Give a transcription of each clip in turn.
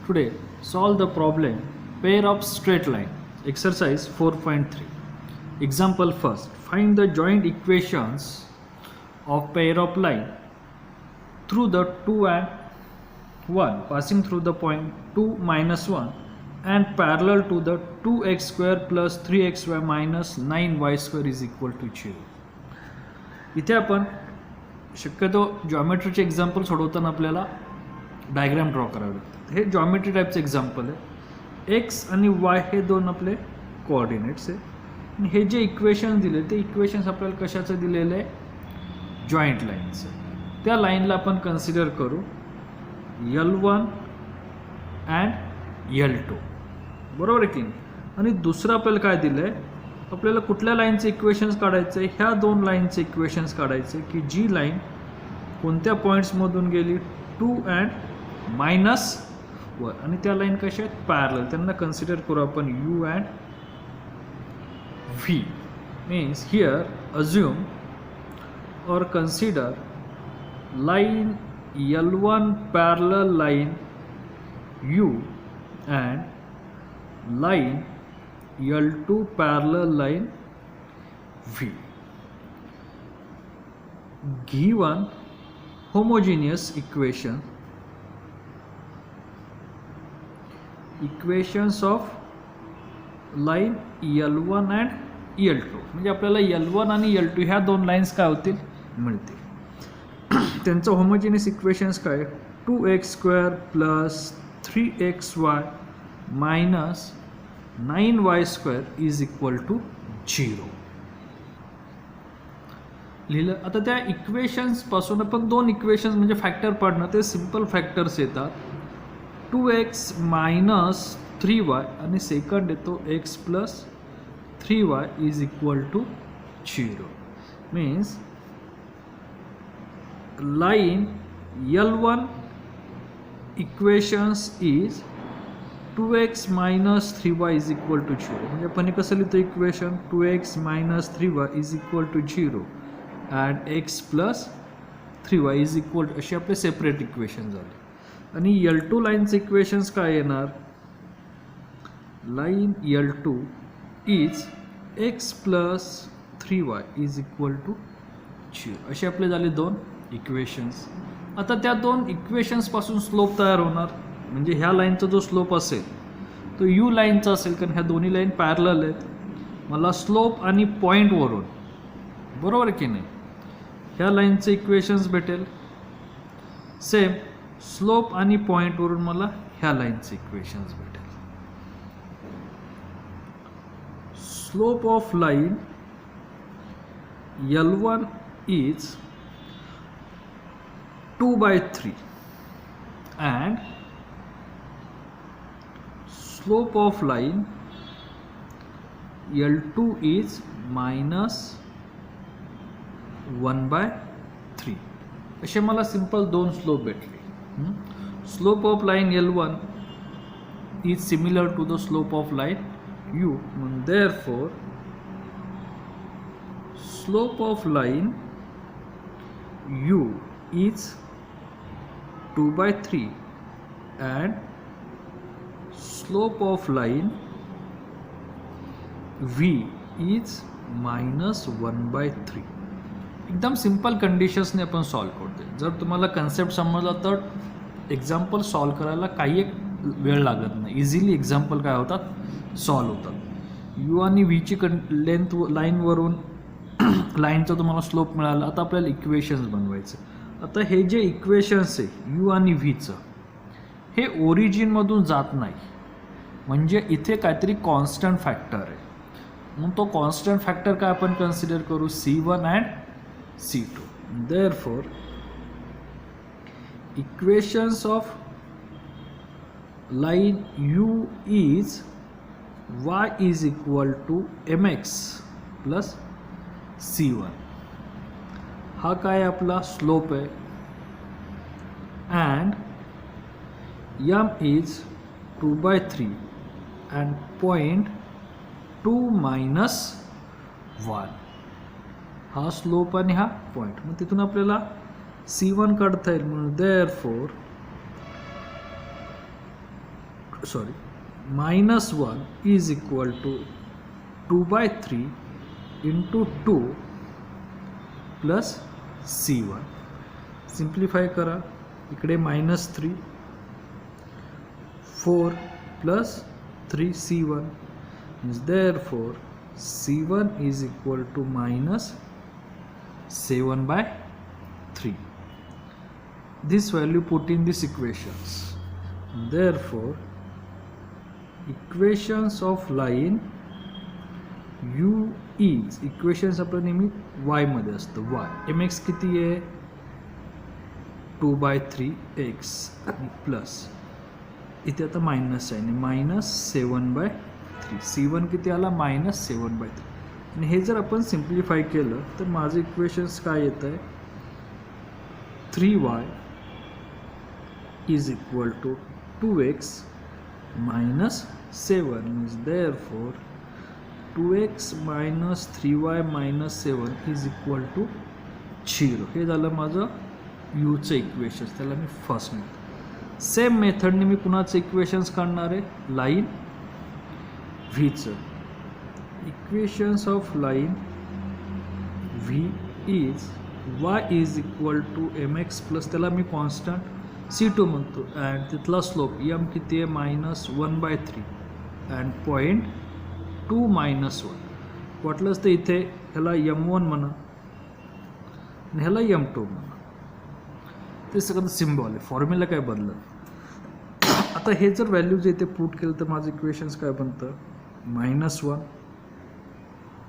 Today, solve the problem pair of straight line. Exercise 4.3. Example first. Find the joint equations of pair of line through the 2 and 1 passing through the point 2 minus 1 and parallel to the 2x square plus 3xy minus 9y square is equal to 0. इथे आपण शक्यतो जॉमेट्रीचे example सोडवताना आपल्याला diagram draw करावे लागतात. हे geometry टाईपचं example आहे. एक्स आणि वाय हे दोन आपले कोऑर्डिनेट्स आहे आणि हे जे इक्वेशन दिले ते इक्वेशन्स आपल्याला कशाचं दिलेलं आहे, जॉईंट लाईनचं. त्या लाईनला आपण कन्सिडर करू L1 अँड L2, बरोबर आहे की नाही. आणि दुसरं आपल्याला काय दिलं आहे, आपल्याला कुठल्या लाईनचे इक्वेशन्स काढायचे, ह्या दोन लाईनचे इक्वेशन्स काढायचे की जी लाईन कोणत्या पॉईंट्समधून गेली, 2 अँड -1 आणि त्या लाईन कशा आहेत, पॅरलल. त्यांना कन्सिडर करू आपण U and V. Means here assume or consider line L1 parallel line U and line L2 parallel line V. Given homogeneous equations of line L1 and L2, म्हणजे आपल्याला L1 आणि L2 ह्या दोन lines काय होतील, मिळतील. त्यांचं होमोजेनियस इक्वेशन्स काय, 2x square plus 3xy minus 9y square is equal to 0 लिहिलं. आता त्या इक्वेशन्सपासून आपण दोन इक्वेशन्स म्हणजे फॅक्टर पाडणं, ते सिम्पल फॅक्टर्स येतात. 2x मायनस 3y आणि सेकंड येतो x plus 3y is equal to 0. Means line L1 equations is 2x minus 3y is equal to 0. म्हणजे आपण हे कसं लिहितो equation, 2x minus 3y is equal to 0 and x plus 3y is equal to, असे आपले separate equation झाले. आणि L2 लाईनचे इक्वेशन्स काय येणार, line L2 is x plus 3y is equal to 0. असे आपले झाले दोन इक्वेशन्स. आता त्या दोन इक्वेशन्सपासून स्लोप तयार होणार, म्हणजे ह्या लाईनचा जो स्लोप असेल तो यू लाईनचा असेल, कारण ह्या दोन्ही लाईन पॅरलल आहेत. मला स्लोप आणि पॉईंटवरून, बरोबर की नाही, ह्या लाईनचे इक्वेशन्स भेटेल. सेम स्लोप आणि पॉईंटवरून मला ह्या लाईनचे इक्वेशन्स भेटेल. Slope of line L1 is 2/3 and slope of line L2 is minus 1/3. असे मला सिंपल दोन स्लोप भेटले. Slope of line L1 is similar to the slope of line U. Therefore slope of line U is 2/3 and slope of line V is minus 1/3. एकदम simple कंडिशन्सने आपण solve करतो. जर तुम्हाला concept समजला तर एक्झाम्पल सॉल्व करायला काही एक वेळ लागत नाही. इझिली एक्झाम्पल काय होतात, सॉल्व होतात. यू आणि व्हीची लेंथ लाईनवरून लाईनचा तुम्हाला स्लोप मिळाला. आता आपल्याला इक्वेशन्स बनवायचं. आता हे जे इक्वेशन्स आहे यू आणि व्हीचं, हे ओरिजिनमधून जात नाही, म्हणजे इथे काहीतरी कॉन्स्टंट फॅक्टर आहे. म्हणून तो कॉन्स्टंट फॅक्टर काय आपण कन्सिडर करू, C1 and C2. Therefore equations of line U is y is equal to mx plus C1. हा काय आपला स्लोप आहे and m is 2/3 and point 2 minus 1. हा स्लोप आणि हा पॉईंट, मग तिथून आपल्याला C1 काढता येईल. म्हणून therefore sorry -1 is equal to 2/3 into 2 plus C1. Simplify करा, इकडे -3 4 plus 3 C1 means therefore C1 is equal to -7/3. This value put in these equations. Therefore equations of line u is equations आपलं नेहमी y मध्ये असतं. y mx किती आहे 2/3x आणि plus इथे आता मायनस आहे -7/3. C1 किती आला -7/3. आणि हे जर आपण सिम्प्लिफाय केलं तर माझं इक्वेशन्स काय येत आहे 3y is equal to 2x -7 means therefore 2x minus 3y minus 7 is equal to 0. हे झालं माझं यूचं इक्वेशन्स, त्याला मी फर्स्ट म्हणतो. सेम मेथडने मी कुणाचं इक्वेशन्स काढणार आहे लाईन व्हीचं. Equations of line v is y is equal to mx plus त्याला मी कॉन्स्टंट C2 म्हणतो अँड तिथला स्लोप m किती आहे -1/3 अँड पॉईंट 2 -1. वाटलंच तर इथे ह्याला m1 म्हणा आणि ह्याला m2 म्हणा. ते सगळं सिम्बॉल आहे, फॉर्म्युला काय बदलत. आता हे जर व्हॅल्यूज इथे पुट केलं तर माझं इक्वेशन्स काय बनतं -1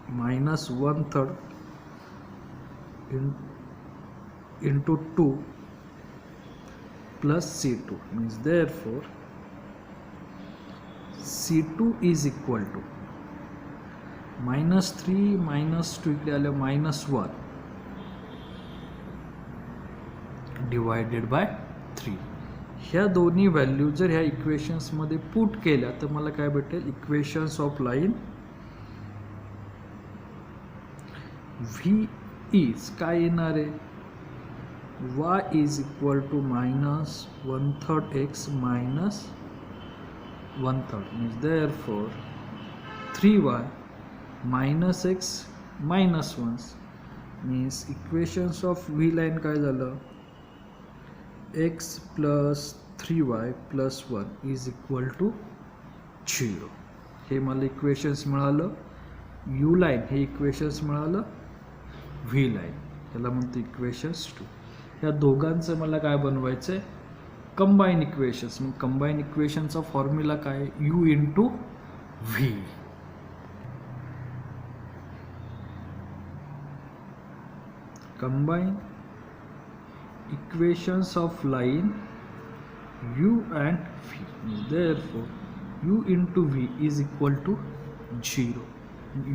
-1/3 into 2 plus C2 means therefore C2 is equal to -3 -2 इकडे आलं -1 डिवायडेड बाय 3. ह्या दोन्ही व्हॅल्यू जर ह्या इक्वेशन्समध्ये पुट केल्या तर मला काय भेटेल equations of line v is काय येणार आहे y is equal to -1/3 x minus 1/3 means therefore 3y minus x minus 1 means equations of v line काय झालं x plus 3y plus 1 is equal to 0. हे मला इक्वेशन्स मिळालं. u लाईन हे equations मिळालं. v लाईन त्याला म्हणतो इक्वेशन्स 2. ह्या दोघांचं मला काय बनवायचं आहे कंबाईन इक्वेशन्स. मग कंबाईन इक्वेशनचा फॉर्म्युला काय u into v. Combine equations of line u and v. Therefore u into v is equal to 0.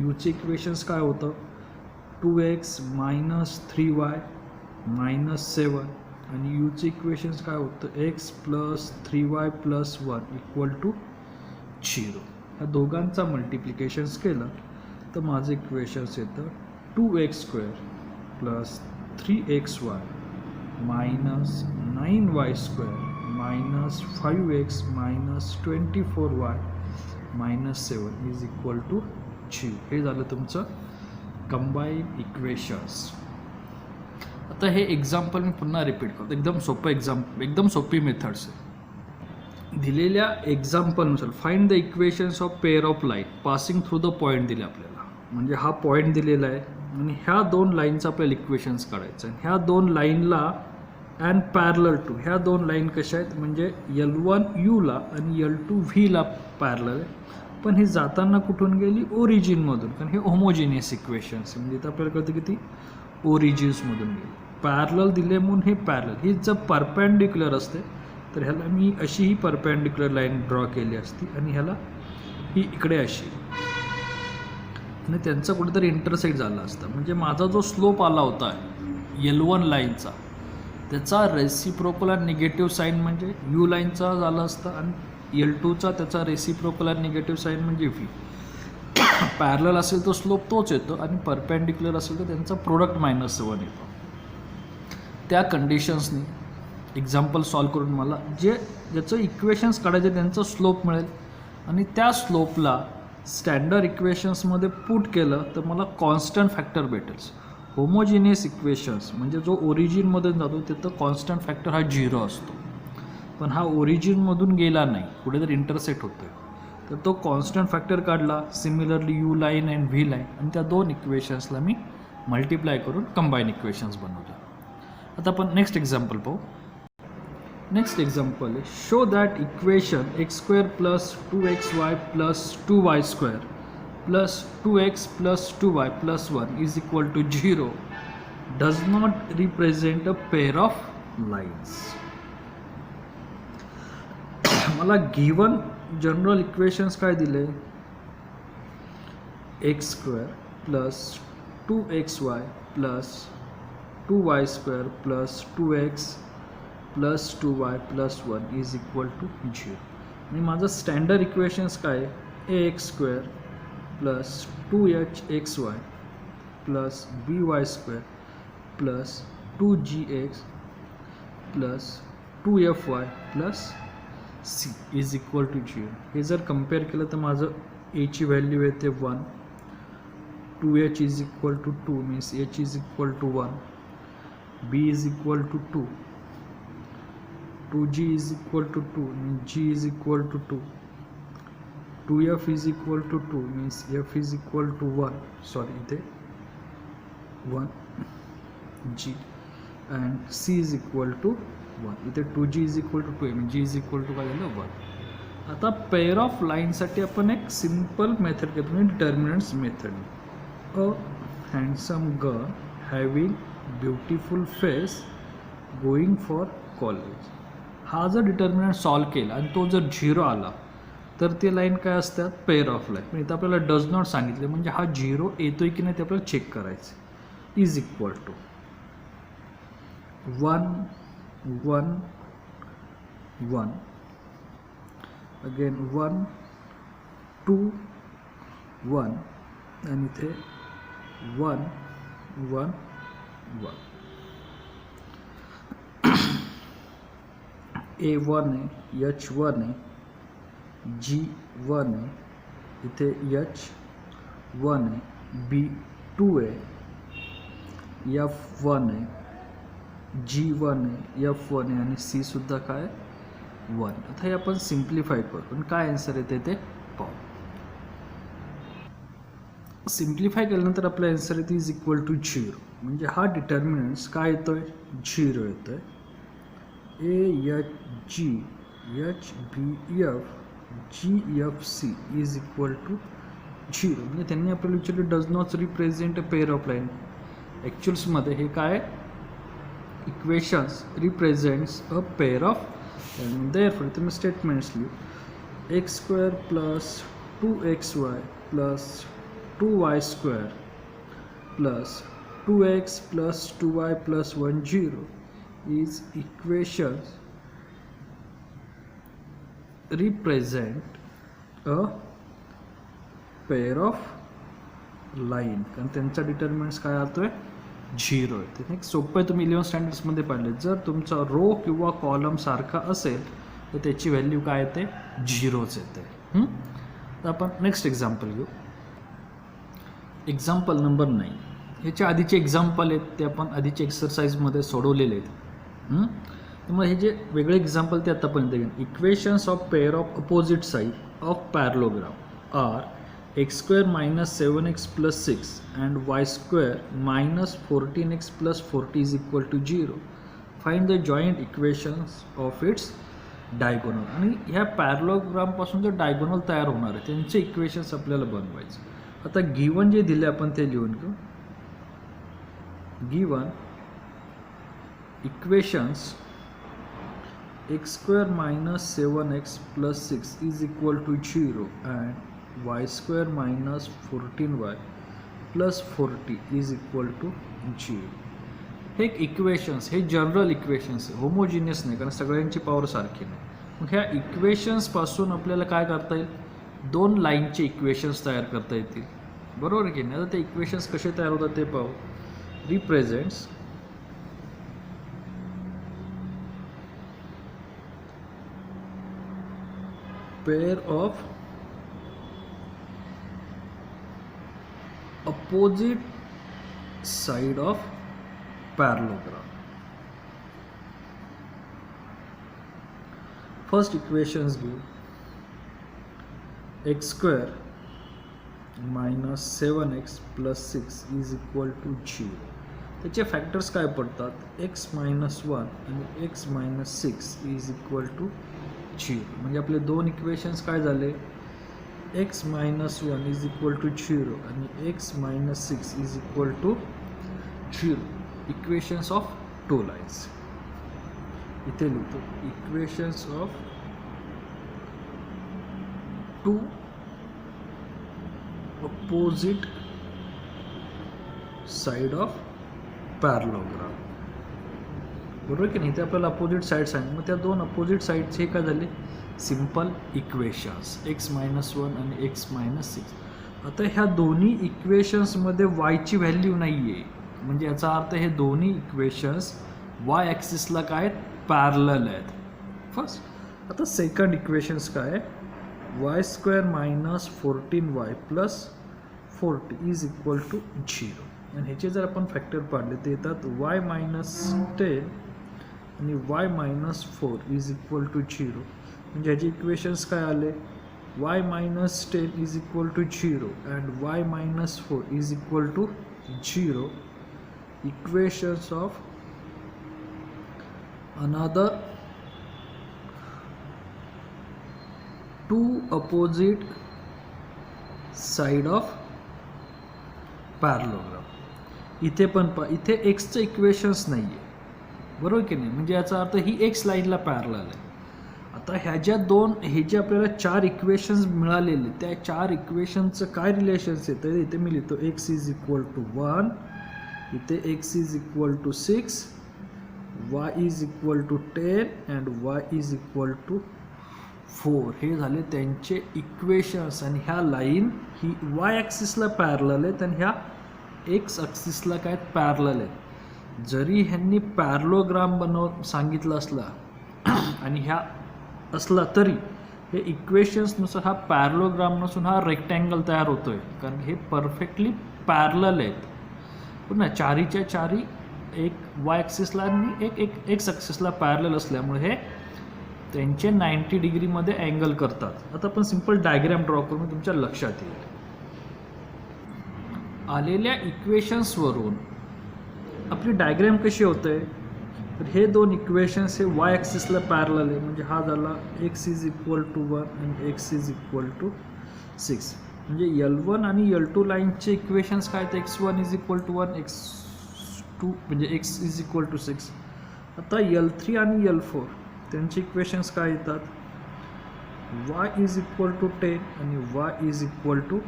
यूचे इक्वेशन्स काय होतं 2x minus 3y -7 आणि यूचे इक्वेशन्स काय होतं x plus 3y plus 1 equal to 0. ह्या दोघांचा मल्टिप्लिकेशन्स केलं तर माझं इक्वेशन्स येतं 2x² plus 3xy minus 9y² minus 5x minus 24y minus 7 is equal to 0. हे झालं तुमचं कंबाईन इक्वेशन्स. आता हे एक्झाम्पल मी पुन्हा रिपीट करतो. एकदम सोपं एकदम सोपी मेथड्स आहे. दिलेल्या एक्झाम्पलनुसार find the equations of pair of line passing through the point दिले आपल्याला. म्हणजे हा पॉईंट दिलेला आहे आणि ह्या दोन लाईनचं आपल्याला इक्वेशन्स काढायचं आहे. ह्या दोन लाईनला अँड पॅरलल टू ह्या दोन लाईन कशा आहेत म्हणजे L1 यूला आणि L2 व्हीला पॅरलल आहे. पण हे जाताना कुठून गेली ओरिजिनमधून, कारण हे होमोजिनियस इक्वेशन्स आहे. म्हणजे इथं आपल्याला कळतं की ती ओरिजिन्समधून गेली. पॅरलल दिले म्हणून हे पॅरलल ही जर परपेंडिक्युलर असते तर ह्याला मी अशी ही परपेंडिक्युलर लाईन ड्रॉ केली असती आणि ह्याला ही इकडे अशी आणि त्यांचा कुठेतरी इंटरसेक्ट झाला असता. म्हणजे माझा जो स्लोप आला होता L1 लाईनचा त्याचा रेसिप्रोकल आणि निगेटिव्ह साईन म्हणजे यू लाईनचा झाला असता आणि L2चा त्याचा रेसिप्रोकल आणि निगेटिव्ह साईन म्हणजे व्ही. पॅरलल असेल तर स्लोप तोच येतो आणि परपेंडिक्युलर असेल तर त्यांचा प्रोडक्ट -7 येतो. त्या कंडिशन्सनी एक्झाम्पल सॉल्व करून मला जे ज्याचं इक्वेशन्स काढायचे त्यांचं स्लोप मिळेल आणि त्या स्लोपला स्टँडर्ड इक्वेशन्समध्ये पुट केलं तर मला कॉन्स्टंट फॅक्टर भेटेल. होमोजिनियस इक्वेशन्स म्हणजे जो ओरिजिनमधून जातो तिथं कॉन्स्टंट फॅक्टर हा 0 असतो, पण हा ओरिजिनमधून गेला नाही, कुठेतरी इंटरसेक्ट होतो आहे, तर तो कॉन्स्टंट फॅक्टर काढला. Similarly you line and V line आणि त्या दोन इक्वेशन्सला मी मल्टिप्लाय करून कंबाईन इक्वेशन्स बनवलं. आता आपण नेक्स्ट एक्झाम्पल पाहू. नेक्स्ट एक्झाम्पल आहे show that equation x² + 2xy + 2y² + 2x + 2y + 1 is equal to 0 does not represent a pair of lines. मला गिवन जनरल इक्वेशन्स काय दिले, x² + 2xy + 2y² + 2x + 2y + 1 is equal to 0. आणि माझं standard equations काय आहे, ax² + 2hxy + by² + 2gx + 2fy + c is equal to 0. हे जर compare केलं तर माझं a ची व्हॅल्यू येते 1, 2h is equal to 2 means h is equal to 1, b is equal to 2, 2g is equal to 2 means g is equal to 2, 2f is equal to 2 means f is equal to 1, sorry इथे 1g and c is equal to 1, इथे 2g is equal to 2 means g is equal to काय झालं 1. आता pair of लाईनसाठी आपण एक simple method घेतो म्हणजे determinants method. A handsome girl having beautiful face going for college. हा जर डिटर्मिनंट सॉल्व केला आणि तो जर 0 आला तर ते लाईन काय असतात, पेअर ऑफ लाईन. पण इथं आपल्याला डज नॉट सांगितले म्हणजे हा 0 येतोय की नाही ते आपल्याला चेक करायचं. इज इक्वल टू 1 1 1 अगेन 1 2 1 आणि इथे 1 1 1. A1 आहे, H1 आहे, G1 आहे, इथे H1 आहे, B2 आहे, F1 आहे, G1 आहे, F1 आहे आणि C सुद्धा काय 1. आता हे आपण सिम्प्लिफाय करू आणि काय आन्सर येते ते पाहू. सिम्प्लिफाय केल्यानंतर आपला आन्सर येते इज इक्वल टू 0 म्हणजे हा डिटर्मिनंट्स काय येतोय 0 येतोय. AHG HBF GFC is equal to 0 म्हणजे त्यांनी आपल्याला विचारलं does not represent a pair of line. ॲक्च्युअल्समध्ये हे काय equations represents a pair of and therefore तुम्ही स्टेटमेंट्स लिहू x² + 2xy + 2y² + 2x + 2y + 1 0 is equations represent a pair of line कारण त्यांचा डिटर्मिनंट्स काय होतोय 0 आहे. ते सोपं आहे, तुम्ही 11 स्टँडर्ड्समध्ये पाहिले. जर तुमचा रो किंवा कॉलम सारखा असेल तर त्याची व्हॅल्यू काय येते 0च येते. तर आपण नेक्स्ट एक्झाम्पल घेऊ. Example number 9. ह्याच्या आधीचे एक्झाम्पल आहेत ते आपण आधीच्या एक्सरसाइजमध्ये सोडवलेले आहेत. त्यामुळे हे जे वेगळे एक्झाम्पल ते आतापर्यंत घेऊन equations of pair of opposite side of parallelogram are x² - 7x + 6 and y² - 14x + 40 is equal to 0. Find the joint equations of its diagonal. आणि ह्या पॅरलोग्रामपासून जो डायगोनल तयार होणार आहे त्यांचे इक्वेशन्स आपल्याला बनवायचे. आता गिवन जे दिले आपण ते लिहून घेऊ. Given equations x² - 7x + 6 is equal to 0 and y² - 14y + 40 is equal to 0. हे इक्वेशन्स हे जनरल इक्वेशन्स आहे, होमोजिनियस नाही कारण सगळ्यांची पॉवर सारखी नाही. मग ह्या इक्वेशन्सपासून आपल्याला काय करता येईल, 2 लाईनचे इक्वेशन्स तयार करता येतील. बरोबर की नाही. आता ते इक्वेशन्स कसे तयार होतात ते पाहू. Represents pair of opposite side of parallelogram. First equations give x square minus 7x plus 6 is equal to 0. त्याचे फॅक्टर्स काय पडतात, x minus 1 आणि x minus 6 is equal to 0. म्हणजे आपले दोन इक्वेशन्स काय झाले, x minus 1 is equal to 0 आणि x minus 6 is equal to 0. Equations of two lines. इथे लिहितो equations of two opposite side of parallelogram. बरोबर की नाही, ते आपल्याला अपोजिट साइड सांग, मग त्या दोन अपोजिट साइडचे हे काय झाले, सिंपल इक्वेशन्स x minus 1 आणि x minus 6. आता ह्या दोन्ही इक्वेशन्समध्ये वायची व्हॅल्यू नाही आहे, म्हणजे याचा अर्थ हे दोन्ही इक्वेशन्स वाय ॲक्सिसला काय पॅरलल आहेत. फर्स्ट आता सेकंड इक्वेशन्स काय आहे, y square minus 14y plus 40 is equal to 0. आणि ह्याचे जर आपण फॅक्टर पाडले ते येतात y मायनस 10 आणि y minus 4 is equal to 0. म्हणजे ह्याचे इक्वेशन्स काय आले, y minus 10 is equal to 0 and y minus 4 is equal to 0. Equations of another two opposite side of parallelogram. इथे पण इथे एक्सचं इक्वेशन्स नाही आहे, बरोबर की नाही, म्हणजे याचा अर्थ ही एक्स लाईनला पॅरलल आहे. आता ह्या ज्या दोन हे जे आपल्याला चार इक्वेशन्स मिळालेले त्या चार इक्वेशनचं काय रिलेशन्स आहे, तर इथे मी लिहितो x इज इक्वल टू 1, इथे x is equal to 6, y is equal to 10 and y is equal to 4. हे झाले त्यांचे इक्वेशन्स. आणि ह्या लाईन ही वाय ॲक्सिसला पॅरलल आहेत आणि ह्या एक्स ॲक्सिसला काय पॅरलल आहेत. जरी ह्यांनी पॅरलोग्राम सांगितलं असला आणि ह्या असला तरी हे इक्वेशन्सनुसार हा पॅरलोग्राम नसून हा रेक्टँगल तयार होतो आहे, कारण हे परफेक्टली पॅरलल आहेत. पुन्हा चारीच्या चारी एक वाय ॲक्सिसला आणि एक एक्स ॲक्सिसला पॅरलल असल्यामुळे हे त्यांचे 90 डिग्रीमध्ये अँगल करतात. आता आपण सिंपल डायग्राम ड्रॉ करून तुमच्या लक्षात येईल. आलेल्या इक्वेशन्सवरून आपली डायग्राम कशी होते, तर हे दोन इक्वेशन्स हे वाय ॲक्सिसला पॅरलल आहे, म्हणजे हा झाला x इज इक्वल टू 1 आणि x इज इक्वल टू 6. म्हणजे L1 आणि L2 लाईनचे इक्वेशन्स काय आहेत, x1 is equal to 1, x2 म्हणजे x इज इक्वल टू 6. आता L3 आणि L4 त्यांचे इक्वेशन्स काय येतात, y इज इक्वल टू 10 आणि y इज इक्वल टू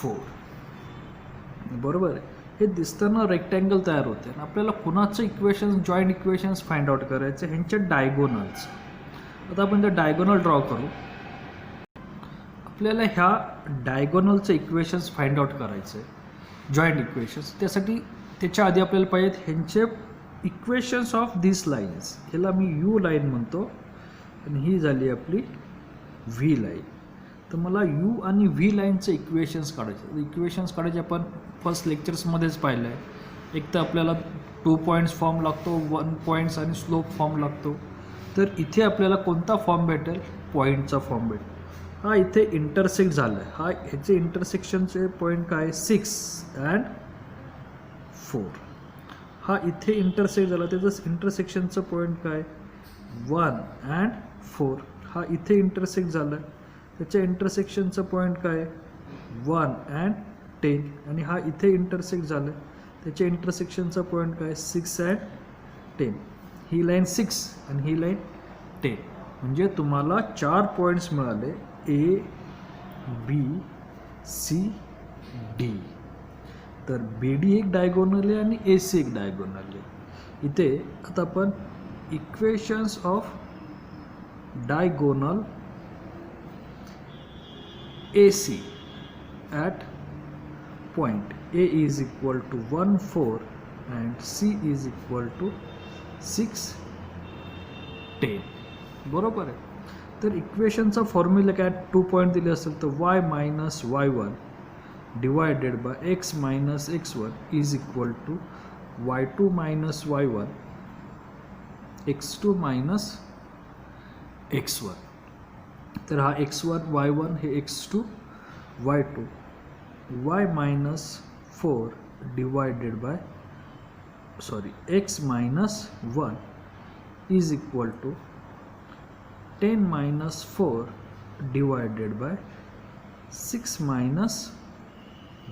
4. बरोबर आहे, हे दिसताना रेक्टँगल तयार होते. आणि आपल्याला कुणाचं equations joint equations find out करायचे, ह्यांच्या डायगोनल्स. आता आपण त्या डायगोनल ड्रॉ करू. आपल्याला ह्या डायगोनलचं इक्वेशन्स फाइंड आउट करायचे जॉईंट इक्वेशन्स. त्यासाठी त्याच्या आधी आपल्याला पाहिजेत ह्यांचे इक्वेशन्स ऑफ दिस लाईन्स. ह्याला मी यू लाईन म्हणतो आणि ही झाली आपली व्ही लाईन. तर मला यू आणि व्ही लाईनचे इक्वेशन्स काढायचे. इक्वेशन्स काढायचे आपण फर्स्ट लेक्चर्समध्येच पाहिलं आहे. एक तर आपल्याला 2 पॉईंट्स फॉर्म लागतो, 1 पॉईंट्स आणि स्लोप फॉर्म लागतो. तर इथे आपल्याला कोणता फॉर्म भेटेल, पॉईंटचा फॉर्म भेटेल. हा इथे इंटरसेक्ट झाला आहे, हा ह्याचे इंटरसेक्शनचे पॉईंट काय 6 अँड 4. हा इथे इंटरसेक्ट झाला, त्याचं इंटरसेक्शनचं पॉईंट काय 1 अँड 4. हा इथे इंटरसेक्ट झाला, त्याच्या इंटरसेक्शनचं पॉईंट काय 1 अँड 10. आणि हा इथे इंटरसेक्ट झालं, त्याच्या इंटरसेक्शनचा पॉईंट काय 6 अँड 10. ही लाईन 6 आणि ही लाईन 10. म्हणजे तुम्हाला 4 पॉईंट्स मिळाले, ए बी सी डी. तर बी डी एक डायगोनल आहे आणि ए सी एक डायगोनल आहे. इथे आता आपण equations of diagonal AC at point A is equal to 1 4 and C is equal to 6 10. बरोबर आहे. तर इक्वेशनचा फॉर्म्युला काय 2 पॉईंट दिले असेल तर y minus y1 divided by x minus x1 is equal to y2 minus y1 x2 minus x1. तर हा x1 y1 हे x2 y2 y minus 4 divided by x minus 1 is equal to 10 minus 4 divided by 6 minus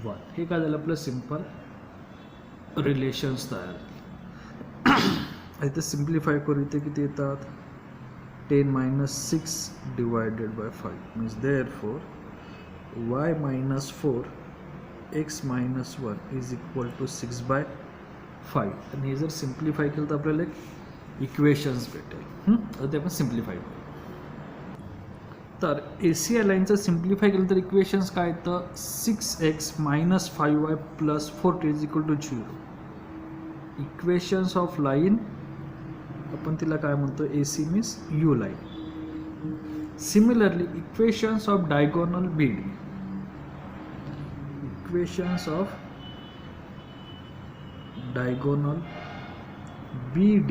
1. हे काय झालं आपलं simple relations तयार. इथे simplify करू. इथे किती येतात 10 minus 6 divided by 5 means therefore y minus 4 x minus 1 is equal to 6 by 5. आणि हे जर सिम्प्लिफाय केलं तर आपल्याला एक इक्वेशन्स भेटेल. तर ते आपण सिम्प्लिफाय करू. तर ACI लाईनचं सिम्प्लिफाय केलं तर इक्वेशन्स काय तर 6x minus 5y plus 40 is equal to 0. Equations of line आपण तिला काय म्हणतो AC means U line. Similarly equations of diagonal BD, equations of diagonal BD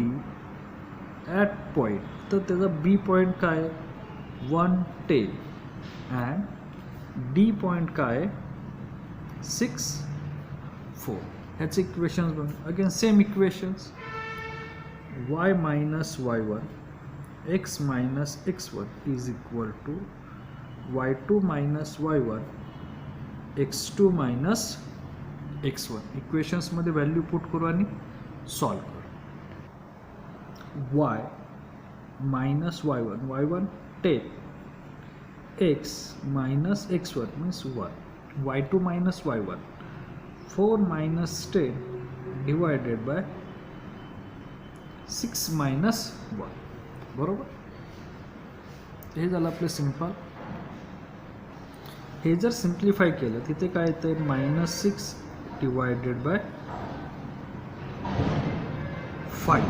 at point. तर त्याचा B पॉईंट काय 1 10 अँड D पॉईंट काय 6 4. ह्याचे इक्वेशन्स बघ. Again same equations y minus y1 x minus x1 is equal to y2 minus y1 x2 minus x1. इक्वेशन्समध्ये value put करू आणि solve करू. y minus y1 10 x minus x1 means 1 y2 minus y1 4 minus 10 divided by 6 minus 1. बरोबर. हे झालं आपलं simple. हे जर सिम्प्लिफाय केलं तिथे काय येतं मायनस 6 डिवायडेड बाय 5.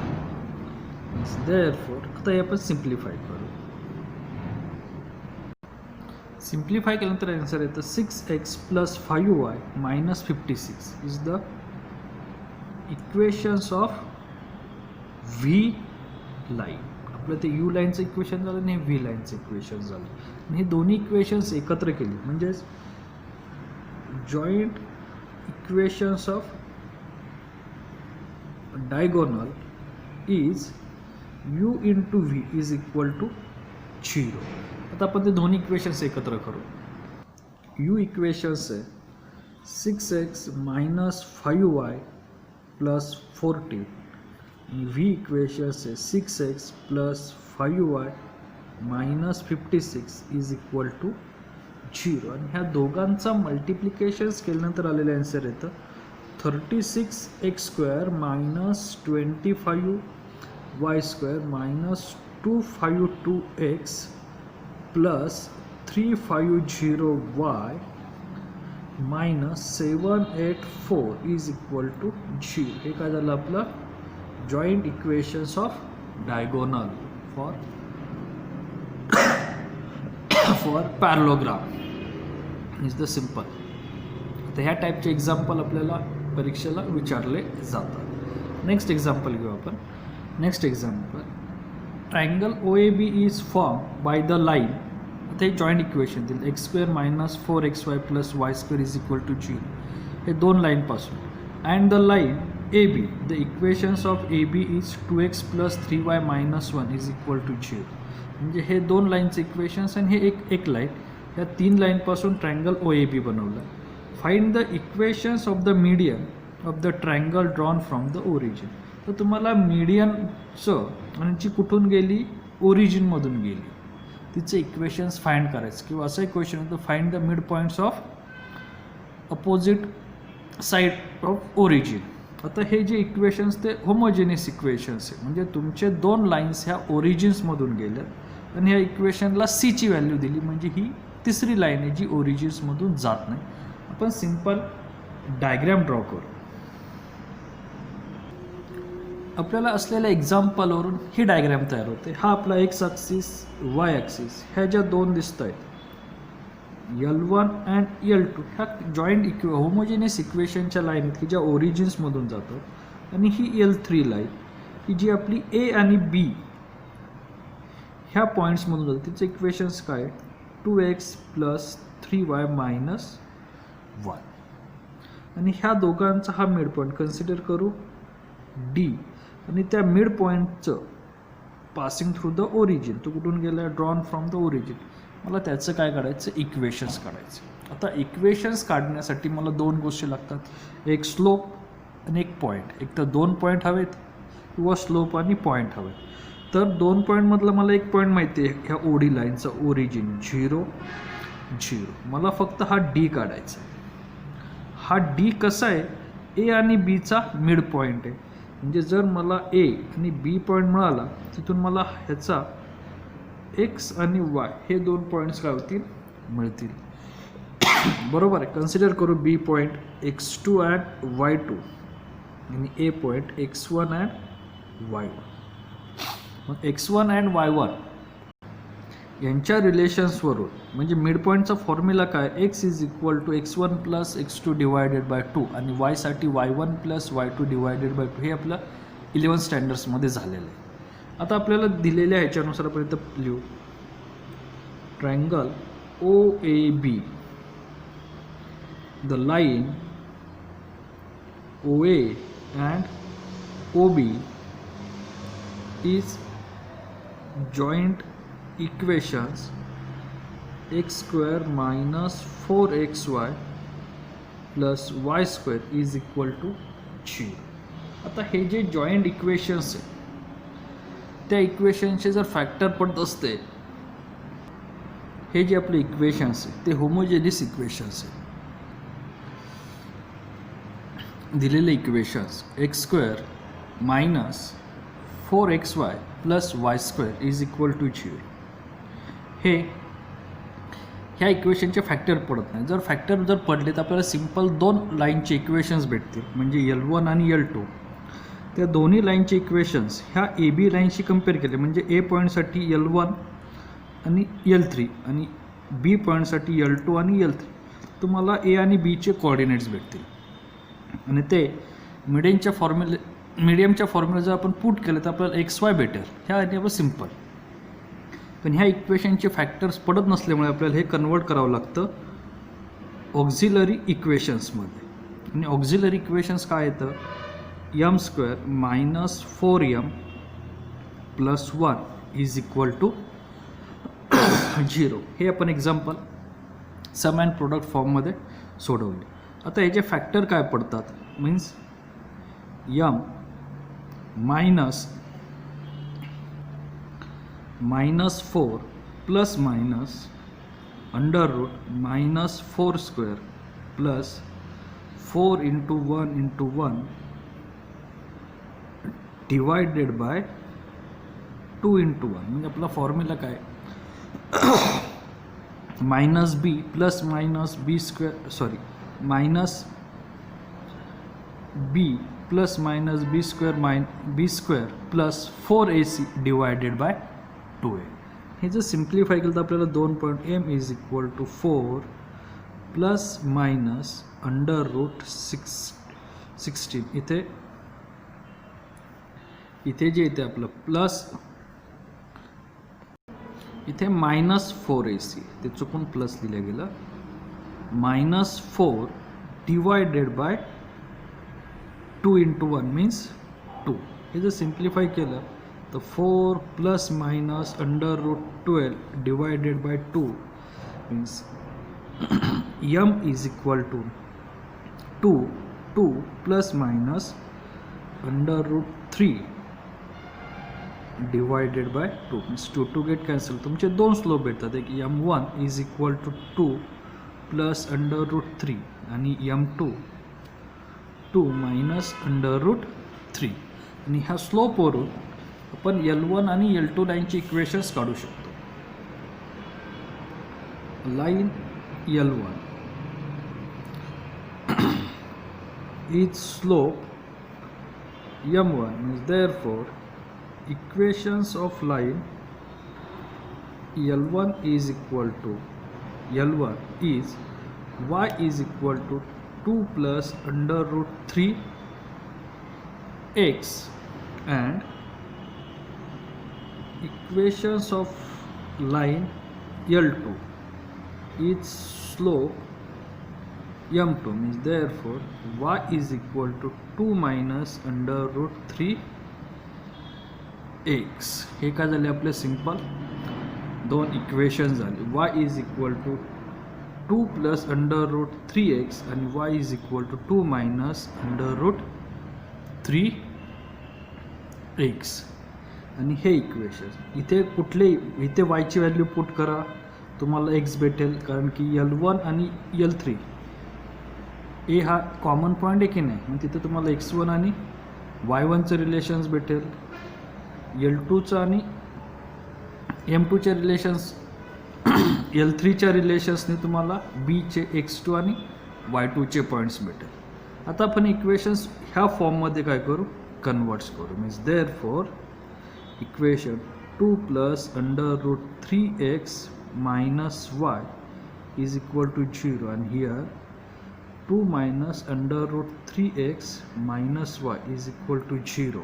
देअरफॉर आता हे आपण सिम्प्लिफाय करू. सिम्प्लिफाय केल्यानंतर आन्सर येतं 6x plus 5y minus 56 is the equations of V line. आपलं ते U लाईनचं इक्वेशन झालं आणि V लाईनचं इक्वेशन झालं. आणि हे दोन्ही इक्वेशन्स एकत्र केली म्हणजेच joint equations of diagonal is U into V is equal to 0. आता आपण ते दोन्ही इक्वेशन्स एकत्र करू. U इक्वेशन्स आहे 6x minus 5y plus 40. V equations आहे 6x plus 5y minus 56 is equal to 0. आणि ह्या दोघांचा मल्टिप्लिकेशन्स केल्यानंतर आलेलं आन्सर येतं 36x² minus 25y² minus 252x plus 350y minus 784 is equal to 0. हे काय झालं आपलं joint equations of diagonal for parallelogram is the simple. तर ह्या टाईपचे एक्झाम्पल आपल्याला परीक्षेला विचारले जातात. नेक्स्ट एक्झाम्पल घेऊ आपण. Next example triangle OAB is form by the line. आता हे जॉईंट इक्वेशन दिलं x² minus 4xy plus y² is equal to 0. हे दोन लाईनपासून and the line AB. The equations of AB is 2x plus 3y minus 1 is equal to 0. म्हणजे हे दोन लाईनचे इक्वेशन्स आणि हे एक लाईन. या तीन लाईनपासून ट्रायंगल OAB बनवलं. Find the equations of the median of the triangle drawn from the origin. तर तुम्हाला मीडियनचं आणि जी कुठून गेली ओरिजिनमधून गेली तिचे इक्वेशन्स फाइंड करायचं. किंवा असं इक्वेशन होतं find the mid points of opposite side of origin. आता हे जे इक्वेशन्स ते होमोजेनियस इक्वेशन्स आहे म्हणजे तुमचे दोन लाईन्स ह्या ओरिजिन्समधून गेल्या आणि ह्या इक्वेशनला C ची व्हॅल्यू दिली म्हणजे ही तिसरी लाईन आहे जी ओरिजिन्समधून जात नाही. आपण सिंपल डायग्राम ड्रॉ करू. आपल्याला असलेल्या एक्झाम्पलवरून ही डायग्रॅम तयार होते. हा आपला एक्स ॲक्सिस, वाय ॲक्सिस, ह्या ज्या दोन दिसत आहेत L1 अँड L2 ह्या जॉईंट होमोजेनियस इक्वेशनच्या लाईन आहेत की ज्या ओरिजिन्समधून जातात. आणि ही L3 लाईन की जी आपली ए आणि बी ह्या पॉईंट्समधून जातात. तिचं इक्वेशन्स काय 2x + 3y - 1. आणि ह्या दोघांचा हा मिड पॉईंट कन्सिडर करू डी. आणि त्या मिड पॉईंटचं पासिंग थ्रू द ओरिजिन, तो कुठून गेला ड्रॉन फ्रॉम द ओरिजिन. मला त्याचं काय काढायचं इक्वेशन्स काढायचे. आता इक्वेशन्स काढण्यासाठी मला दोन गोष्टी लागतात, एक स्लोप आणि एक पॉईंट. एक तर 2 पॉईंट हवेत किंवा स्लोप आणि पॉईंट हवेत. तर 2 पॉईंटमधला मला एक पॉईंट माहिती आहे ह्या ओडी लाईनचा ओरिजिन 0 0. मला फक्त हा डी काढायचा. हा डी कसा आहे ए आणि बीचा मिड पॉईंट आहे. म्हणजे जर मला ए आणि बी पॉईंट मिळाला तिथून मला ह्याचा एक्स आणि वाय हे 2 पॉईंट्स काय होतील मिळतील. बरोबर आहे. कन्सिडर करू बी पॉईंट x2 अँड y2 आणि ए पॉईंट x1 अँड y1. मग x1 अँड y1 यांच्या रिलेशन्सवरून म्हणजे मिड पॉईंटचा फॉर्म्युला काय x = x1 + x2 / 2 आणि y साठी y1 + y2 / 2 हे आपलं 11 स्टँडर्ड्समध्ये झालेलं आहे. आता आपल्याला दिलेल्या ह्याच्यानुसार आपण इथं लिहू triangle OAB, the line OA and OB is joint equations x² - 4xy + y² = 0. आता हे जे जॉईंट इक्वेशन्स आहे त्या इक्वेशनचे जर फॅक्टर पडत असते, हे जे आपले इक्वेशन्स आहे ते होमोजेनियस इक्वेशन्स आहे. दिलेले इक्वेशन्स x² - 4xy + y² = 0. हे ह्या इक्वेशनचे फॅक्टर पडत नाही. जर फॅक्टर जर पडले तर आपल्याला सिम्पल 2 लाईनचे इक्वेशन्स भेटतील म्हणजे L1 आणि L2. त्या दोन्ही लाईनचे इक्वेशन्स ह्या ए बी लाईनशी कम्पेअर केले म्हणजे ए पॉईंटसाठी L1 आणि L3 आणि बी पॉईंटसाठी L2 आणि L3. तुम्हाला ए आणि बीचे कोऑर्डिनेट्स भेटतील आणि ते मिडियमच्या फॉर्म्युला जर आपण पुट केलं तर आपल्याला XY भेटेल. ह्या आणि आपण सिम्पल. पण ह्या इक्वेशनचे फॅक्टर्स पडत नसल्यामुळे आपल्याला हे कन्वर्ट करावं लागतं ऑक्झिलरी इक्वेशन्समध्ये. आणि ऑक्झिलरी इक्वेशन्स काय येतं m² - 4m + 1 = 0. हे आपण एक्झाम्पल सम अँड प्रोडक्ट फॉर्ममध्ये सोडवले. आता याचे फॅक्टर काय पडतात मीन्स m -4 ± √-4² + 4 × 1 × 1 / 2 × 1. म्हणजे आपला फॉर्म्युला काय -b ± b² sorry -b ± b² + 4ac / 2a. हे जर सिम्प्लिफाय केलं तर आपल्याला 2 पॉईंट m = 4 ± √16. इथे जे येते आपलं प्लस इथे -4ac ते चुकून प्लस लिहिलं गेलं -4 / 2 × 1 मीन्स 2. हे जर सिम्प्लिफाय केलं तर 4 ± √12 / 2 means m = 2 ± √3 / 2 means 2 get cancel. तुमचे 2 स्लोप भेटतात. एक m1 = 2 + √3 आणि m2 2 - √3. आणि ह्या स्लोपवरून आपण L1 आणि L2 लाईनचे इक्वेशन्स काढू शकतो. Line L1 its slope m1 means therefore equations of line L1 is equal to L1 is y is equal to 2 plus under root 3 x, and equations of line L2 its slope m2 means therefore y is equal to 2 minus under root 3 x. हे काय झाले आपले simple दोन equation झाले. y is equal to 2 plus under root 3x आणि y is equal to 2 minus under root 3x. आणि हे equation इथे कुठले इथे y ची व्हॅल्यू पुट करा, तुम्हाला x भेटेल, कारण की L1 आणि L3 ए हा कॉमन पॉईंट आहे की नाही, मग तिथे तुम्हाला x1 आणि y1चं रिलेशन्स भेटेल, L2चं आणि M2चे रिलेशन्स L3च्या रिलेशन्सने तुम्हाला बीचे x2 आणि y2चे पॉईंट्स भेटेल. आता आपण इक्वेशन्स ह्या फॉर्ममध्ये काय करू, कन्वर्ट्स करू. Means therefore equation 2 plus under root 3x minus y is equal to 0 आणि here 2 minus under root 3x minus y is equal to 0.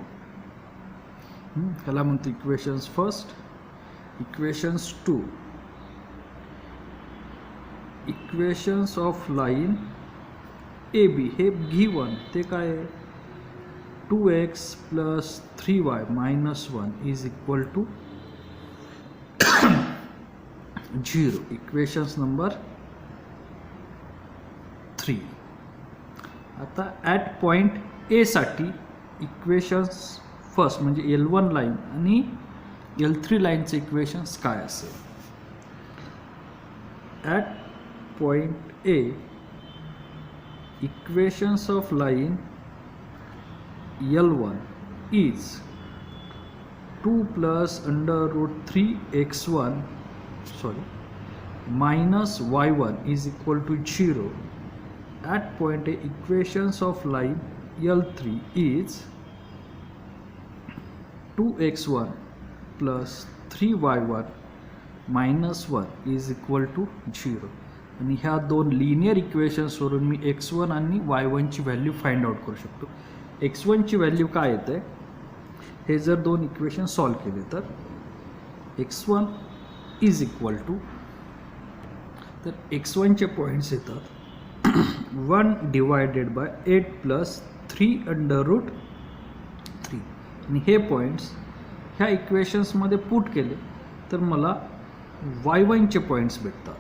ह्याला म्हणतो equations first. Equations 2 equations of line A B हे given ते काय आहे 2x plus 3y minus 1 is equal to 0. Equations number 3. आता at point ए साठी equations first म्हणजे L1 line आणि L3 लाईनचे इक्वेशन्स काय असेल. At point A equations of line L1 is 2 plus under root 3x1 minus y1 is equal to 0. At point A, equations of line L3 is 2x1 plus 3y1 minus 1 is equal to 0. आणि ह्या दोन linear इक्वेशन्सवरून मी x1 आणि y1 ची value find out करू शकतो. x1 ची value काय येते, हे जर दोन इक्वेशन सॉल्व केले तर x1 इज इक्वल टू, तर x1 चे पॉईंट्स येतात 1 divided by 8 plus 3 under root 3. आणि हे पॉईंट्स ह्या इक्वेशन्समध्ये पुट केले तर मला y1 चे पॉईंट्स भेटतात.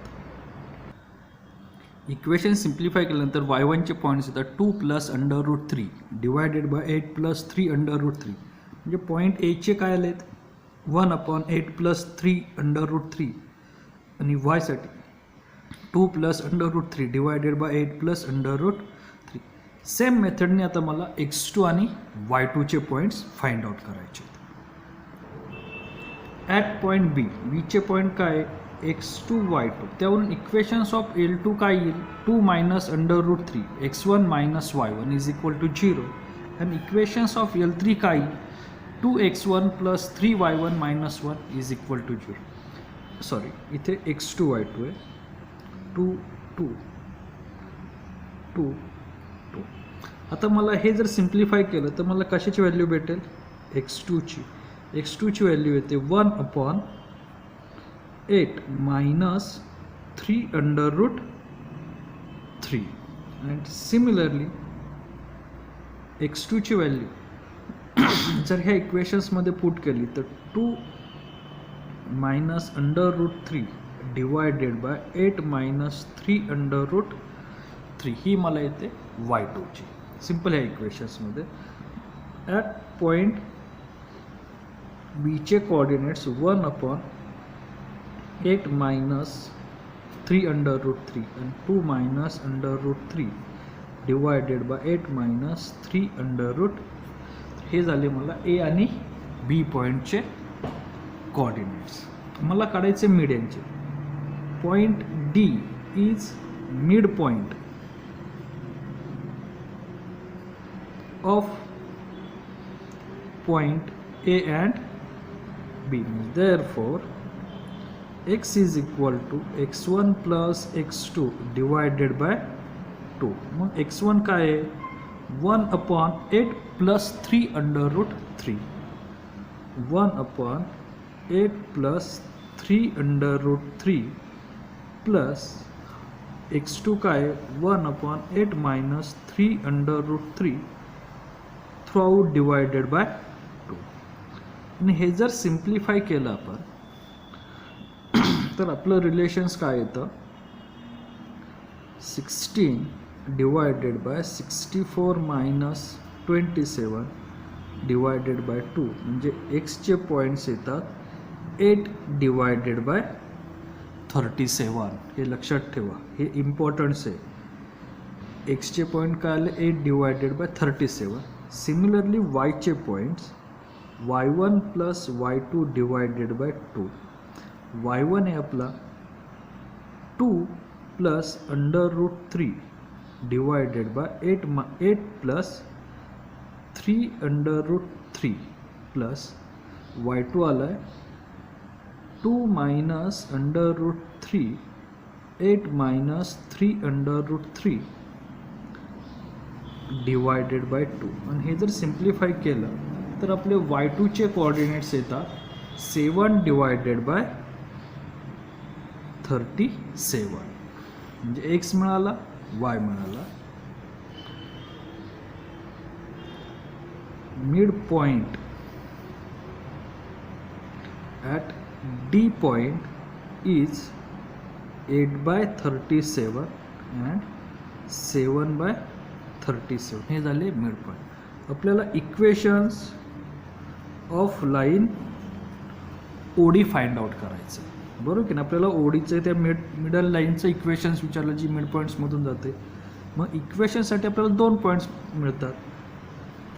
इक्वेशन सिम्प्लिफाय केल्यानंतर y1 चे पॉईंट्स येतात 2 plus under root 3 divided by 8 plus 3 under root 3. म्हणजे पॉईंट ए चे काय आलेत 1/8 प्लस 3 अंडर रूट 3 आणि y साठी 2 plus under root 3 divided by 8 plus under root 3. Same मेथडने आता मला x2 आणि y2 चे पॉईंट्स फाइंड आउट करायचे. ॲट पॉईंट बी बीचे पॉईंट काय x2 y2, त्यावरून इक्वेशन्स ऑफ L2 काय येईल 2 minus under root 3 x1 minus y1 is equal to 0. आणि इक्वेशन्स ऑफ L3 काय 2x1 plus 3y1 minus 1 is equal to 0. Sorry इथे x2 y2 आहे 2 2 2 2. आता मला हे जर सिम्प्लिफाय केलं तर मला कशाची व्हॅल्यू भेटेल x2 ची व्हॅल्यू येते 1/8 minus 3 under root 3. And similarly x2 ची व्हॅल्यू जर ह्या इक्वेशन्समध्ये पुट केली तर 2 minus under root 3 divided by 8 minus 3 under root 3 ही मला येते y2 ची. सिम्पल ह्या इक्वेशन्समध्ये ॲट पॉईंट बीचे कोऑर्डिनेट्स 1/8 मायनस 3 अंडर रूट 3 आणि 2 minus under root 3 divided by 8 minus 3 under root. हे झाले मला ए आणि बी पॉईंटचे कोऑर्डिनेट्स. मला काढायचे मिड-यांचे. Point D is mid point of point A and B. Therefore, x is equal to x1 plus x2 divided by 2. मग x1 काय आहे 1/8 plus 3 under root 3. 1/8 plus 3 under root 3 plus x2 काय 1/8 minus 3 under root 3 throughout divided by 2. आणि हे जर simplify केलं आपण तर आपलं रिलेशन्स काय येतं 16 divided by 64 minus 27 divided by 2 म्हणजे एक्सचे पॉईंट्स येतात 8 डिवायडेड बाय 37. हे लक्षात ठेवा, हे इम्पॉर्टन्स आहे. एक्सचे पॉईंट काय आले 8 डिवायडेड बाय 37. सिमिलरली वायचे points y1 plus y2 divided by 2. y1 आहे आपला 2 plus under root 3 divided by 8 plus 3 under root 3 plus y2 आला आहे 2 minus under root 3 8 minus 3 under root 3 divided by 2. आणि हे जर सिम्प्लिफाय केलं तर आपले y2 चे कोऑर्डिनेट्स येतात 7 डिवायडेड बाय 37. म्हणजे x मिळाला y मिळाला. Mid point at D point is 8/37 and 7/37. हे झाले मिड पॉइंट. आपल्याला equations of line OD find out करायचं, बरोबर की ना. आपल्याला ओडीचं त्या मिडल लाईनचं इक्वेशन्स विचारलं जी मिड पॉईंट्समधून जाते. मग इक्वेशनसाठी आपल्याला 2 पॉईंट्स मिळतात.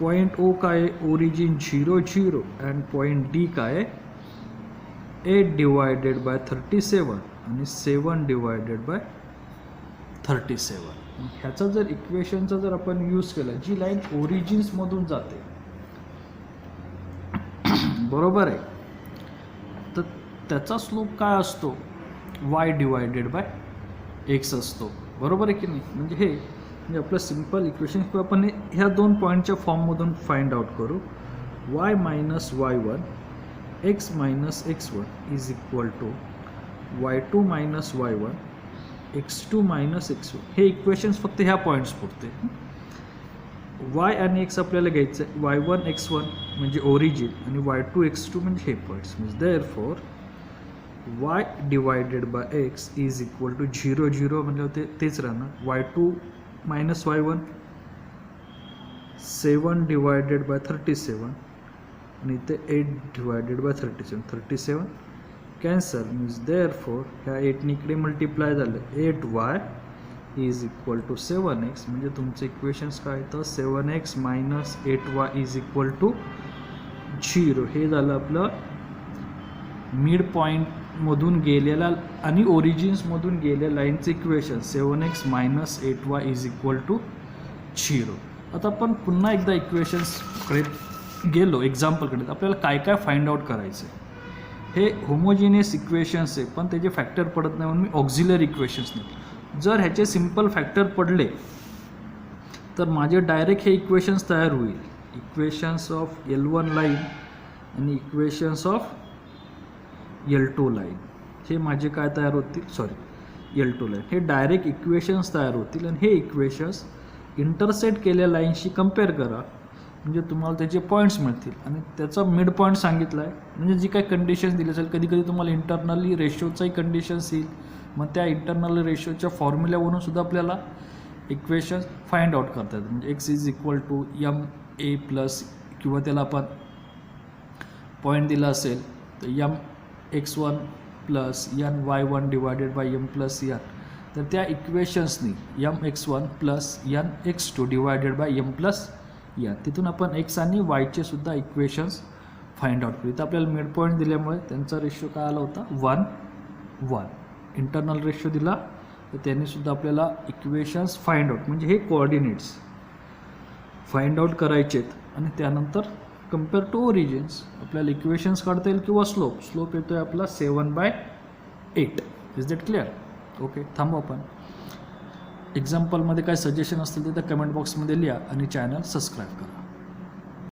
पॉईंट ओ काय आहे ओरिजिन 0 0 अँड पॉईंट डी काय आहे 8 डिवायडेड बाय 37 आणि 7 डिवायडेड बाय 37. ह्याचा जर इक्वेशनचा जर आपण यूज केला जी लाईन ओरिजिन्समधून जाते बरोबर आहे, तर त्याचा स्लोप काय असतो y डिवायडेड बाय x असतो, बरोबर आहे की नाही. म्हणजे हे म्हणजे आपलं सिम्पल इक्वेशन किंवा आपण ह्या 2 पॉईंटच्या फॉर्ममधून फाइंड आउट करू. y minus y1 x minus x1 is equal to y2 minus y1 x2 minus x1. हे इक्वेशन्स फक्त ह्या पॉईंट्स पुरते. y आणि x आपल्याला घ्यायचं आहे. y1 x1 म्हणजे ओरिजिन आणि y2 x2 म्हणजे हे पॉईंट्स. म्हणजे therefore y divided by x is equal to 0 0 म्हणजे तेच राहणार y2 minus y1 7 divided by 37 आणि इथे 8 divided by 37 cancel. Means therefore ह्या 8 इकडे मल्टिप्लाय झालं 8y is equal to 7x. म्हणजे तुमचं इक्वेशन्स काय येतं 7x minus 8y is equal to 0. हे झालं आपलं मिड पॉईंटमधून गेलेला आणि ओरिजिन्समधून गेलेल्या लाईनचं equation 7x minus 8y is equal to 0. आता आपण पुन्हा एकदा इक्वेशन्सकडे गेलो एक्झाम्पलकडे. आपल्याला काय काय फाइंड आउट करायचं आहे. हे होमोजिनियस इक्वेशन्स आहे पण त्याचे फॅक्टर पडत नाही म्हणून मी ऑक्झिलरी इक्वेशन्स नाही. जर ह्याचे सिम्पल फॅक्टर पडले तर माझे डायरेक्ट हे इक्वेशन्स तयार होईल. इक्वेशन्स ऑफ L1 लाईन आणि इक्वेशन्स ऑफ L2 लाईन हे माझे काय तयार होतील L2 लाईन हे डायरेक्ट इक्वेशन्स तयार होतील. आणि हे इक्वेशन्स इंटरसेक्ट केलेल्या लाईनशी कम्पेअर करा म्हणजे तुम्हाला त्याचे पॉईंट्स मिळतील. आणि त्याचा मिड पॉईंट सांगितला आहे म्हणजे जी काही कंडिशन्स दिली असेल. कधी कधी तुम्हाला इंटरनली रेशोचाही कंडिशन्स येईल. मग त्या इंटरनल रेशोच्या फॉर्म्युल्यावरून सुद्धा आपल्याला इक्वेशन्स फाइंड आउट करता येतात. म्हणजे x is equal to ma plus किंवा त्याला आपण पॉईंट दिला असेल तर mx1 plus ny1 divided by m plus n. तर त्या इक्वेशन्सनी mx1 plus nx2 divided by m plus n तिथून आपण x आणि yचे सुद्धा इक्वेशन्स फाइंड आउट करू. इथं आपल्याला मिड पॉईंट दिल्यामुळे त्यांचा रेशो काय आला होता 1 1. इंटरनल रेशो दिला तर त्यांनी सुद्धा आपल्याला इक्वेशन्स फाइंड आउट म्हणजे हे कोऑर्डिनेट्स फाइंड आउट करायचे आहेत आणि त्यानंतर कम्पेअर टू ओरिजिन्स. आपल्याला इक्वेशन्स काढता येईल किंवा स्लोप येतो आहे आपला 7/8. Is that clear? ओके, थांबू आपण. एक्झाम्पलमध्ये काय सजेशन असतील ते त्या कमेंट बॉक्समध्ये लिहा आणि चॅनल सबस्क्राईब करा.